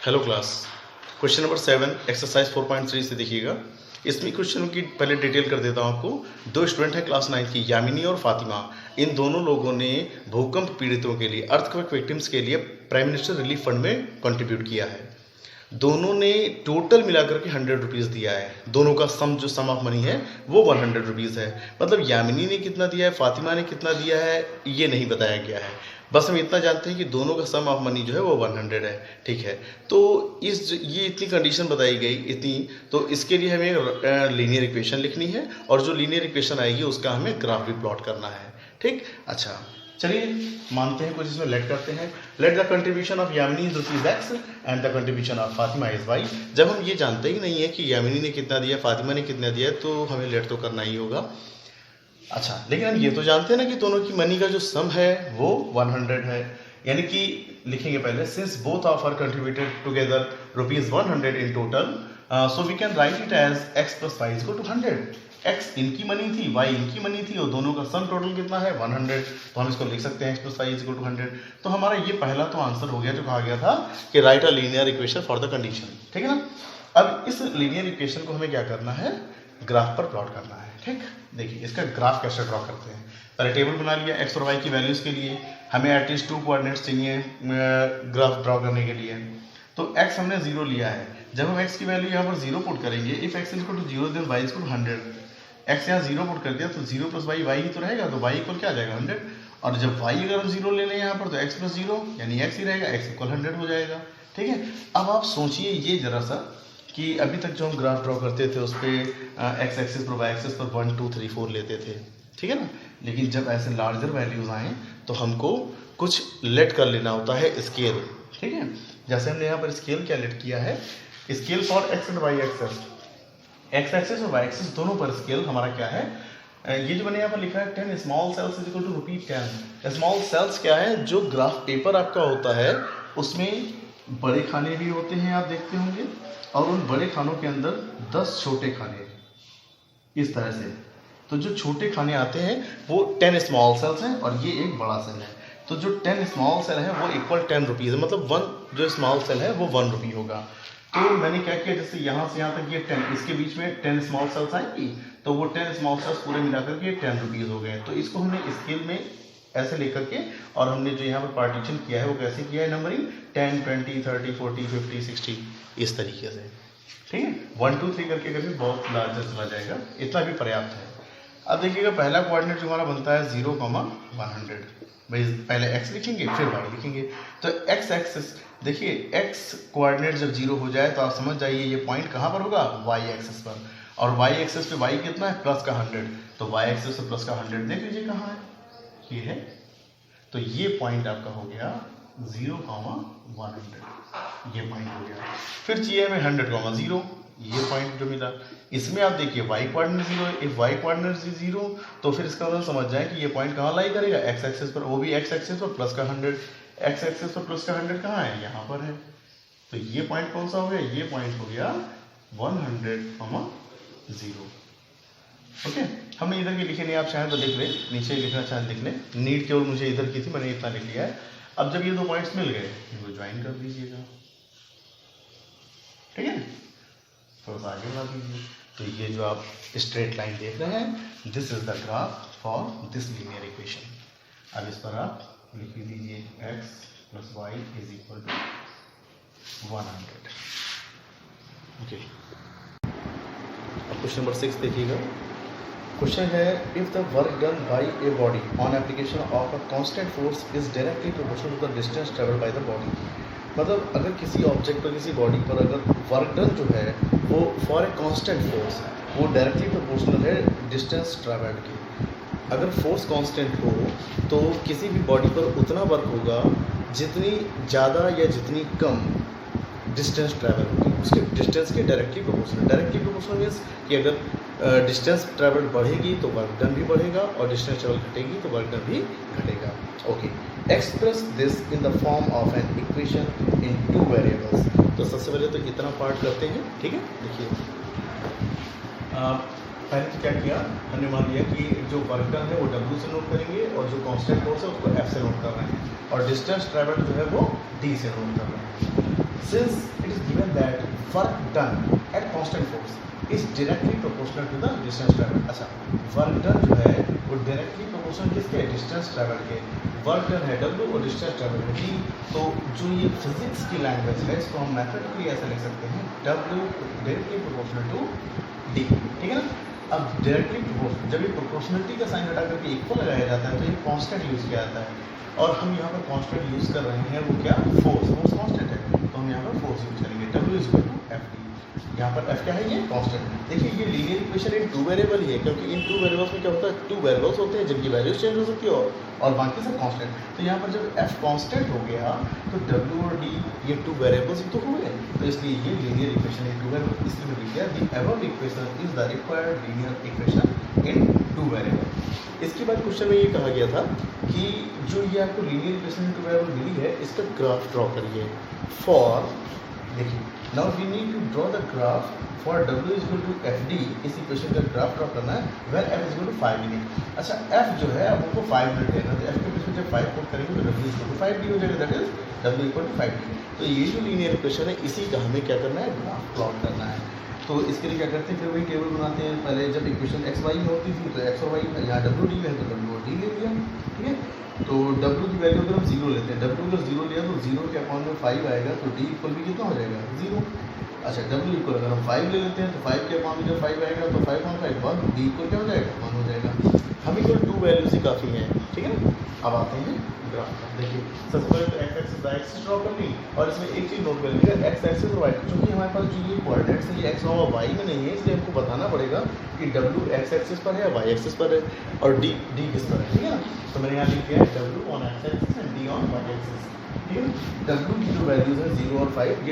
Hello class. Question number 7 exercise 4.3 से देखिएगा। इसमें क्वेश्चनों की पहले डिटेल कर देता हूँ आपको। दो स्टूडेंट हैं क्लास 9 की, यामिनी और फातिमा। इन दोनों लोगों ने भूकंप पीड़ितों के लिए, अर्थक्वेक विक्टिम्स के लिए प्राइम मिनिस्टर रिलीफ फंड में कंट्रीब्यूट किया है। दोनों ने टोटल मिलाकर के 100 रुपीज़ दिया है। दोनों का सम ऑफ मनी है वो 100 रुपीज़ है। मतलब यामिनी ने कितना दिया है, फातिमा ने कितना दिया है, ये नहीं बताया गया है। बस हम इतना जानते हैं कि दोनों का सम ऑफ मनी जो है वो 100 है। ठीक है, तो ये इतनी कंडीशन बताई गई इतनी, तो इसके लिए हमें लीनियर इक्वेशन लिखनी है और जो लीनियर इक्वेशन आएगी उसका हमें ग्राफ भी प्लॉट करना है। ठीक, अच्छा चलिए मानते हैं कुछ इसमें लेट करते हैं। Let the contribution of Yamini is rupees x and the contribution of Fatima is y. जब हम ये जानते ही नहीं है कि यामिनी ने कितना दिया, फातिमा ने कितना दिया, तो हमें लेट तो करना ही होगा। अच्छा, लेकिन हम ये तो जानते हैं ना कि दोनों की मनी का जो सम है वो 100 है। यानी कि लिखेंगे पहले, since both of are contributed together rupees 100 in total, so we can write it as x plus y equal to 100। x इनकी मनी थी, y इनकी मनी थी और दोनों का सम टोटल कितना है 100, तो हम इसको लिख सकते हैं x plus y equal to 100। तो हमारा ये पहला तो आंसर हो गया जो कहा गया था कि right a linear equation for the condition. ठीक है ना। अब इस लीनियर इक्वेशन को हमें क्या करना है, ग्राफ पर प्लॉट करना है। ठीक, देखिए इसका ग्राफ कैसे ड्रॉ करते हैं। पहले टेबल बना लिया x और y की वैल्यूज के लिए। हमें एटलीस्ट 2 कोऑर्डिनेट्स चाहिए ग्राफ ड्रॉ करने के लिए। तो x हमने 0 लिया है। जब हम x की वैल्यू यहाँ पर 0 पुट करेंगे, if x equal to 0 then y equal to 100। x यहाँ 0 पुट कर दिया तो 0 प्लस y y ही तो रहेगा, तो y इक्वल क्या आ जाएगा 100। और जब y अगर हम 0 ले लें यहाँ पर तो x प्लस 0 यानी x ही रहेगा, x इक्वल 100 हो जाएगा। ठीक है, अब आप सोचिए ये जरा सा कि अभी तक जो हम ग्राफ ड्रॉ करते थे उस पर एक्स एक्सिस पर वाई एक्सिस पर 1 2 3 4 लेते थे। ठीक है ना, लेकिन जब ऐसे लार्जर वैल्यूज आए तो हमको कुछ लेट कर लेना होता है स्केल। ठीक है, जैसे हमने यहाँ पर स्केल क्या लेट किया है, scale for x and y axis, x axis और वाई एक्सिस दोनों पर स्केल हमारा क्या है, ये जो मैंने यहाँ पर लिखा है 10 small cells is equal to ₹10। Small cells क्या है, जो ग्राफ पेपर आपका होता है उसमें बड़े खाने भी होते हैं, आप देखते होंगे, और उन बड़े खानों के अंदर 10 छोटे खाने इस तरह से। तो जो छोटे खाने आते हैं वो 10 स्मॉल सेल्स हैं और ये एक बड़ा सेल है। तो जो 10 स्मॉल सेल है वो इक्वल 10 रुपीज़ है, मतलब 1 जो स्मॉल सेल है वो 1 रुपी होगा। तो मैंने क्या किया, जैसे यहाँ से यहाँ तक ये 10, इसके बीच में 10 स्मॉल सेल्स आएंगी, तो वो 10 स्मॉल सेल्स पूरे मिलाकर के 10 रुपीज़ हो गए। तो इसको हमने स्केल में ऐसे लेकर के, और हमने जो यहाँ पर पार्टीशन किया है वो कैसे किया है, नंबरिंग 10 20 30 40 50 60 इस तरीके से। ठीक है, 1 2 3 करके करके बहुत लार्जर चला जाएगा, इतना भी पर्याप्त है। अब देखिएगा पहला कोऑर्डिनेट जो हमारा बनता है 0,100। भाई पहले x लिखेंगे फिर y लिखेंगे। तो x एक्सिस देखिए, x कोऑर्डिनेट जब 0 हो जाए तो आप समझ जाइए ये पॉइंट कहाँ पर होगा, y एक्सिस पर। और y एक्सिस पे y कितना है, प्लस का 100, तो y एक्सिस पे प्लस का 100 देख लीजिए कहाँ है, ये है। तो ये पॉइंट आपका हो गया 0,100, ये पॉइंट हो गया। फिर चाहिए हमें 100,0, ये पॉइंट जो मिला। इसमें आप देखिए y कोऑर्डिनेट 0 है, इफ y कोऑर्डिनेट 0 तो फिर इसका मतलब समझ जाए कि ये पॉइंट कहाँ लाई करेगा, x एक्सिस पर, वो भी x एक्सिस पर प्लस का 100। x एक्सिस पर प्लस का 100 कहाँ है, यहाँ पर है। तो ये पॉइंट कौन सा हो गया, ये पॉइंट हो गया 100,0। ओके, हमने इधर के लिखे नहीं, आप चाहें तो लिख लें, नीचे लिखना चाहें लिख लें। नीड केवल मुझे इधर की थी, मैंने इतना लिख लिया है। अब जब ये दो पॉइंट्स मिल गए इनको ज्वाइन कर दीजिएगा। ठीक है, थोड़ा सा आगे बढ़ा दीजिए। तो ये जो आप स्ट्रेट लाइन देख रहे हैं, this is the graph for this linear equation. अब इस पर आप लिख दीजिए x plus y is equal to 100। Okay, अब क्वेश्चन नंबर 6 देखिएगा। क्वेश्चन है, if the work done by a body on application of a constant force is directly proportional to the distance travelled by the body. मतलब अगर किसी object पर, किसी body पर अगर वर्क डन जो है वो फॉर ए कांस्टेंट फोर्स, वो डायरेक्टली प्रोपोर्शनल है डिस्टेंस ट्रेवल्ड की। अगर फोर्स कांस्टेंट हो तो किसी भी बॉडी पर उतना वर्क होगा जितनी ज़्यादा या जितनी कम डिस्टेंस ट्रैवल होगी, उसके डिस्टेंस के directly proportional. Directly proportional means कि अगर डिस्टेंस ट्रैवल बढ़ेगी तो वर्क डन भी बढ़ेगा और डिस्टेंस ट्रैवल घटेगी तो वर्क डन भी घटेगा। Okay, express this in the form of an equation in 2 variables. तो सबसे पहले तो इतना पार्ट करते हैं। ठीक है, देखिए पहले तो क्या किया, हमने मान लिया कि जो वर्क डन है वो W से नोट करेंगे और जो कांस्टेंट फोर्स है उसको F से नोट कर रहे हैं, और डिस्टेंस ट्रैवल जो है वो D से नोट कर रहे हैं। Since that work done at constant force is directly proportional to the distance traveled। अच्छा, वर्क डन जो है वो डायरेक्टली प्रोपोर्शनल किसके, डिस्टेंस ट्रैवल के। वर्क डन है W और डिस्टेंस ट्रैवल है D। तो जो ये फिजिक्स की लैंग्वेज है इसको हम मैथमेटिकली ऐसा लिख सकते हैं W directly proportional to D, ठीक है ना। अब डायरेक्टली प्रोपोर्शनल, जब ये प्रोपोर्शनलिटी का साइन हटा करके इक्वल लगाया जाता है तो ये कांस्टेंट यूज़ किया जाता है, और हम यहाँ पर कांस्टेंट यूज़ कर रहे हैं वो क्या, फोर्स कांस्टेंट है, तो हम यहाँ पर फोर्स यूज करेंगे। W is equal to FD। यहाँ पर F क्या है, ये कांस्टेंट। देखिए ये linear equation in two variable ही है, क्योंकि इन टू वेरिएबल्स में क्या होता है, टू वेरिएबल्स होते हैं जिनकी वैल्यूज चेंज हो सकती है और बाकी सब कांस्टेंट। तो यहाँ पर जब F कांस्टेंट हो गया तो W और D ये टू वेरिएबल्स ही तो हो गए, तो इसलिए ये linear equation in two variable, इसलिए लिख दिया the above equation is the required linear equation in two variable. इसके बाद क्वेश्चन में ये कहा गया था कि जो ये आपको linear equation in two variable मिली है इसका ग्राफ ड्रॉ करिए फॉर, देखिए now we need to draw the graph for W is equal to FD। इस इक्वेशन का ग्राफ ड्रॉ करना है where F is equal to 5 minute. अच्छा, F जो है अब हमको 5 मिनट देना, तो F के बीच में जब 5 पुट करेंगे तो W is equal to 5D हो जाएगा, that is W equal to 5D। तो ये जो लीनियर इक्वेशन है इसी का हमें क्या करना है, ग्राफ प्लॉट करना है। तो इसके लिए क्या करते हैं, फिर वही टेबल बनाते हैं। पहले जब इक्वेशन x y में होती थी तो x और y, यहाँ W D में है तो W और D ले लिया, ठीक है। तो W की वैल्यू अगर हम 0 लेते हैं, W अगर 0 लिया तो 0 के अपॉन में 5 आएगा, तो D इक्वल भी कितना हो जाएगा, 0। अच्छा, W इक्वल अगर हम 5 ले लेते हैं तो 5 के अपॉन में जब 5 आएगा तो 5 on 5 1, D इक्वल क्या हो जाएगा, 1 हो जाएगा। हम इक्वल टू वैल्यूज ही काफ़ी हैं, ठीक है ना। अब आते हैं ग्राफ पर। देखिए सबसे पहले तो x axis y axis draw करनी, और इसमें एक चीज़ नोट कर लीजिए, x एक्सिस और y, क्योंकि हमारे पास जो ये कोऑर्डिनेट्स है ये x और y में नहीं है, इसलिए हमको बताना पड़ेगा कि W x एक्सिस पर है, y एक्सिस पर है, और D किस पर है, ठीक है ना। तो मैंने यहाँ लिख दिया है W on x axis and D on y axis, ठीक है। W की जो वैल्यूज है 0 और 5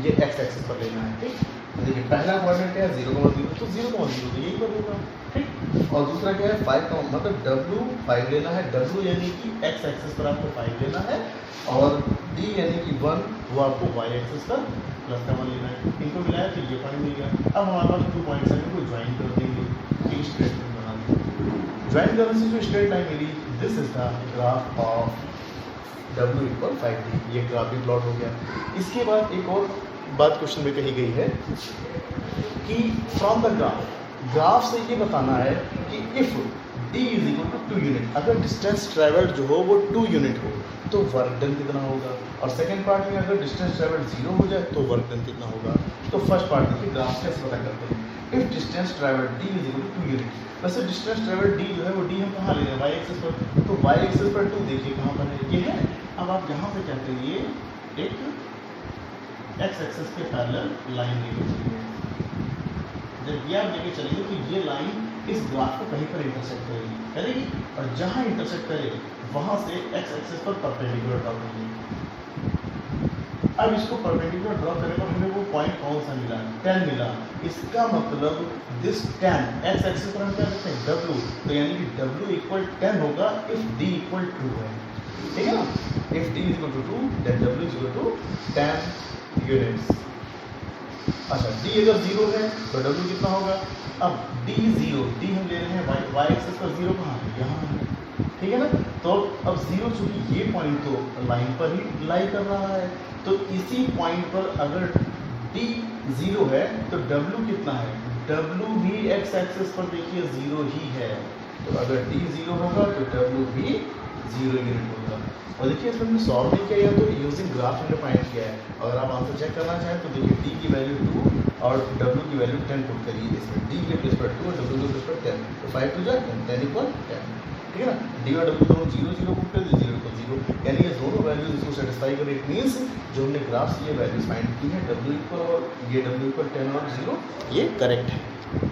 ये x एक्सिस पर लेना है, ठीक। देखिए पहला कोऑर्डिनेट क्या है 0,0, तो 0,0 तो यही पर होगा, ठीक। और दूसरा क्या है 5 का मतलब W 5 लेना है, W यानी कि x एक्सिस पर आपको 5 लेना है, और D यानी कि 1 वो आपको y एक्सिस पर प्लस का 1 लेना है। इनको मिलाया तो ये पॉइंट मिल गया। अब हमारे पास 2 पॉइंट्स हैं, इनको ज्वाइन कर देंगे, एक स्ट्रेट लाइन बना देंगे। ज्वाइन करने से जो स्ट्रेट लाइन मिली, this is the graph of W equal 5D। ये ग्राफ भी प्लॉट हो गया। इसके बाद एक और बात क्वेश्चन में कही गई है कि फ्रॉम द ग्राफ से ये बताना है कि if D is equal to 2 unit, अगर डिस्टेंस ट्रैवल्ड जो हो वो 2 यूनिट हो तो वर्क डन कितना होगा, और सेकंड पार्ट में अगर डिस्टेंस ट्रैवल्ड 0 हो जाए तो वर्क डन कितना होगा। तो फर्स्ट पार्ट देखिए ग्राफ कैसे पता करते हैं, if distance travelled D is equal to 2 unit. वैसे डिस्टेंस ट्रैवल्ड D जो है वो D हम कहाँ ले रहे हैं, y एक्सिस पर, तो y एक्सिस पर 2 देखिए कहाँ पर है, ये है। अब आप यहाँ से क्या करिए, एक x एक्सिस के पैरेलल लाइन लेके चलिए। जब ये आप लेके चलेंगे तो ये लाइन इस ग्राफ को कहीं पर इंटरसेक्ट करेगी, और जहाँ इंटरसेक्ट करे वहाँ से x एक्सिस पर परपेंडिकुलर ड्रॉ करेंगे। अब इसको परपेंडिकुलर ड्रॉ करने पर हमें वो पॉइंट कौन सा मिला, 10 मिला। इसका मतलब दिस 10 x एक्सिस पर हम क्या लिखते हैं W, तो यानी कि W इक्वल 10 होगा इफ D इक्वल 2 है, ठीक है ना। If D equal to 2 then W equal to 10 units. अच्छा, D अगर 0 है तो W कितना होगा, अब D 0, D हम ले रहे हैं y एक्सिस पर 0 कहाँ है, यहाँ है, ठीक है ना। तो अब 0 चूंकि ये पॉइंट तो लाइन पर ही लाई कर रहा है, तो इसी पॉइंट पर अगर D 0 है तो W कितना है, W भी x एक्सिस पर देखिए 0 ही है, तो अगर D 0 होगा तो W भी 0 यूनिट होगा। और देखिए इसमें हमने सॉल्व नहीं किया तो यूजिंग ग्राफ हमने फाइंड किया है। अगर आप आंसर चेक करना चाहें तो देखिए D की वैल्यू 2 और W की वैल्यू 10 पुट करिए इसमें, D के प्लेस पर 2 और W के प्लेस पर 10, तो 5 टू 10 इक्वल 10, ठीक है ना। D और W दोनों 0 पुट कर दिए, 0 इक्वल 0, यानी ये दोनों वैल्यूज इसको सेटिस्फाई कर, इट मीन्स जो हमने ग्राफ से ये वैल्यूज फाइंड की है W इक्वल और ये W इक्वल 10 और 0 ये करेक्ट है।